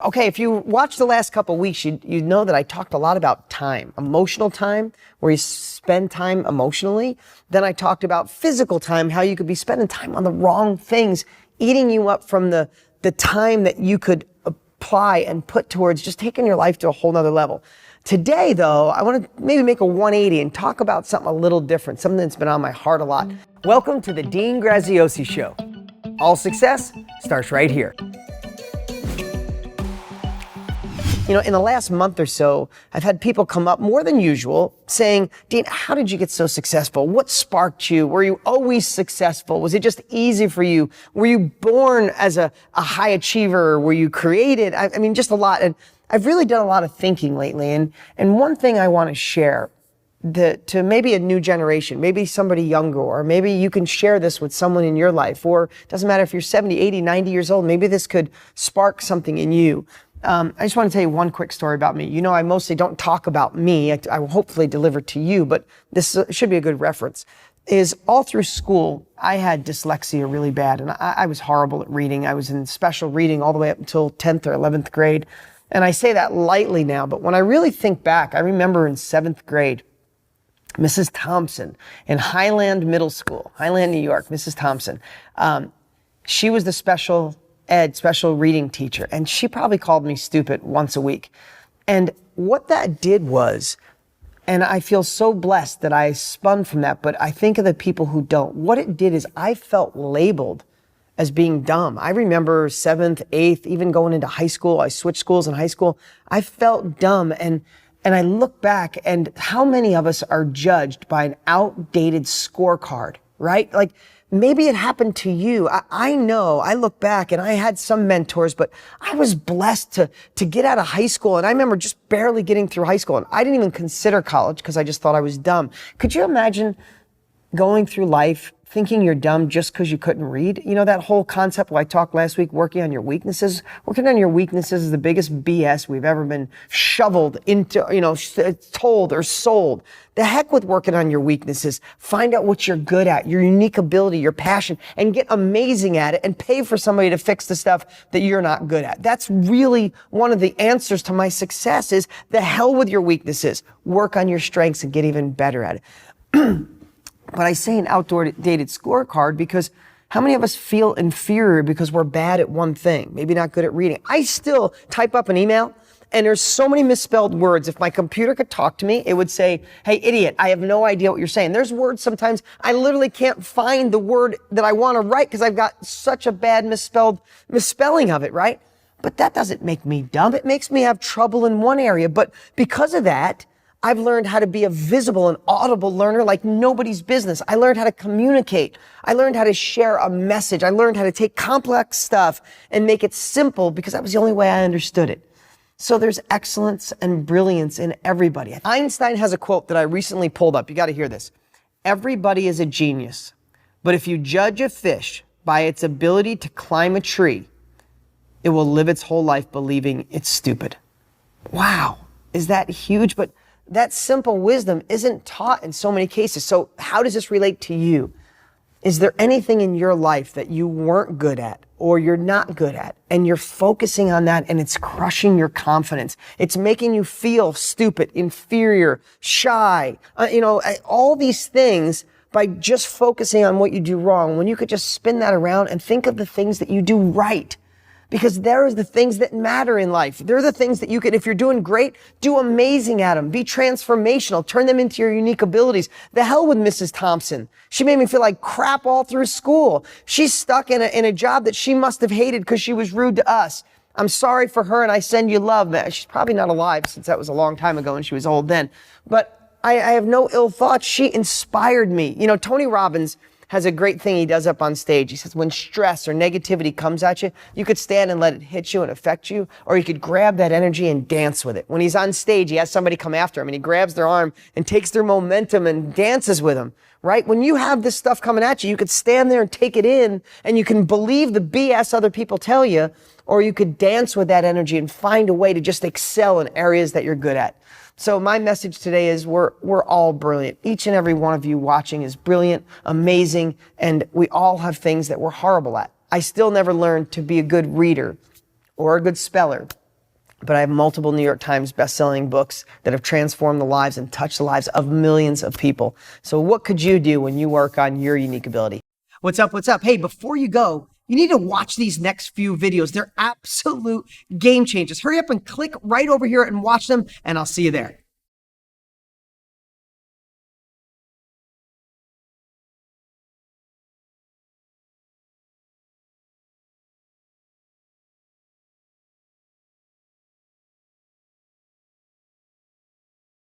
Okay, if you watched the last couple of weeks, you know that I talked a lot about time, emotional time, where you spend time emotionally. Then I talked about physical time, how you could be spending time on the wrong things, eating you up from the time that you could apply and put towards just taking your life to a whole nother level. Today, though, I want to maybe make a 180 and talk about something a little different, something that's been on my heart a lot. Welcome to the Dean Graziosi Show. All success starts right here. You know, in the last month or so, I've had people come up more than usual saying, Dean, how did you get so successful? What sparked you? Were you always successful? Was it just easy for you? Were you born as a high achiever? Were you created? I mean, just a lot. And I've really done a lot of thinking lately. And one thing I want to share to maybe a new generation, maybe somebody younger, or maybe you can share this with someone in your life, or it doesn't matter if you're 70, 80, 90 years old, maybe this could spark something in you. I just want to tell you one quick story about me. You know, I mostly don't talk about me. I will hopefully deliver to you, but this should be a good reference. Is all through school, I had dyslexia really bad, and I was horrible at reading. I was in special reading all the way up until 10th or 11th grade. And I say that lightly now, but when I really think back, I remember in 7th grade, Mrs. Thompson in Highland Middle School, Highland, New York, Mrs. Thompson. She was the special reading teacher, and she probably called me stupid once a week. And what that did was, and I feel so blessed that I spun from that, but I think of the people who don't. What it did is I felt labeled as being dumb. I remember 7th, 8th, even going into high school. I switched schools in high school. I felt dumb, and I look back, and how many of us are judged by an outdated scorecard, right? Like, maybe it happened to you. I know, I look back and I had some mentors, but I was blessed to get out of high school. And I remember just barely getting through high school. And I didn't even consider college because I just thought I was dumb. Could you imagine going through life thinking you're dumb just because you couldn't read? You know, that whole concept I talked last week, working on your weaknesses. Working on your weaknesses is the biggest BS we've ever been shoveled into, told or sold. The heck with working on your weaknesses. Find out what you're good at, your unique ability, your passion, and get amazing at it and pay for somebody to fix the stuff that you're not good at. That's really one of the answers to my success is the hell with your weaknesses. Work on your strengths and get even better at it. But I say an outdated scorecard because how many of us feel inferior because we're bad at one thing, maybe not good at reading? I still type up an email and there's so many misspelled words. If my computer could talk to me, it would say, hey, idiot, I have no idea what you're saying. There's words sometimes I literally can't find the word that I want to write because I've got such a bad misspelling of it, right? But that doesn't make me dumb. It makes me have trouble in one area. But because of that, I've learned how to be a visible and audible learner like nobody's business. I learned how to communicate. I learned how to share a message. I learned how to take complex stuff and make it simple because that was the only way I understood it. So there's excellence and brilliance in everybody. Einstein has a quote that I recently pulled up. You got to hear this. Everybody is a genius, but if you judge a fish by its ability to climb a tree, it will live its whole life believing it's stupid. Wow. Is that huge? But that simple wisdom isn't taught in so many cases. So how does this relate to you? Is there anything in your life that you weren't good at or you're not good at and you're focusing on that and it's crushing your confidence? It's making you feel stupid, inferior, shy, all these things by just focusing on what you do wrong when you could just spin that around and think of the things that you do right. Because there are the things that matter in life. They're the things that you can, if you're doing great, do amazing at them. Be transformational. Turn them into your unique abilities. The hell with Mrs. Thompson. She made me feel like crap all through school. She's stuck in a job that she must have hated because she was rude to us. I'm sorry for her and I send you love. She's probably not alive since that was a long time ago and she was old then. But I have no ill thoughts. She inspired me. You know, Tony Robbins has a great thing he does up on stage. He says, when stress or negativity comes at you, you could stand and let it hit you and affect you, or you could grab that energy and dance with it. When he's on stage, he has somebody come after him and he grabs their arm and takes their momentum and dances with them, right? When you have this stuff coming at you, you could stand there and take it in and you can believe the BS other people tell you, or you could dance with that energy and find a way to just excel in areas that you're good at. So my message today is we're all brilliant. Each and every one of you watching is brilliant, amazing, and we all have things that we're horrible at. I still never learned to be a good reader or a good speller but I have multiple New York Times best-selling books that have transformed the lives and touched the lives of millions of people. So what could you do when you work on your unique ability? What's up? What's up? Hey, before you go, you need to watch these next few videos. They're absolute game changers. Hurry up and click right over here and watch them, and I'll see you there.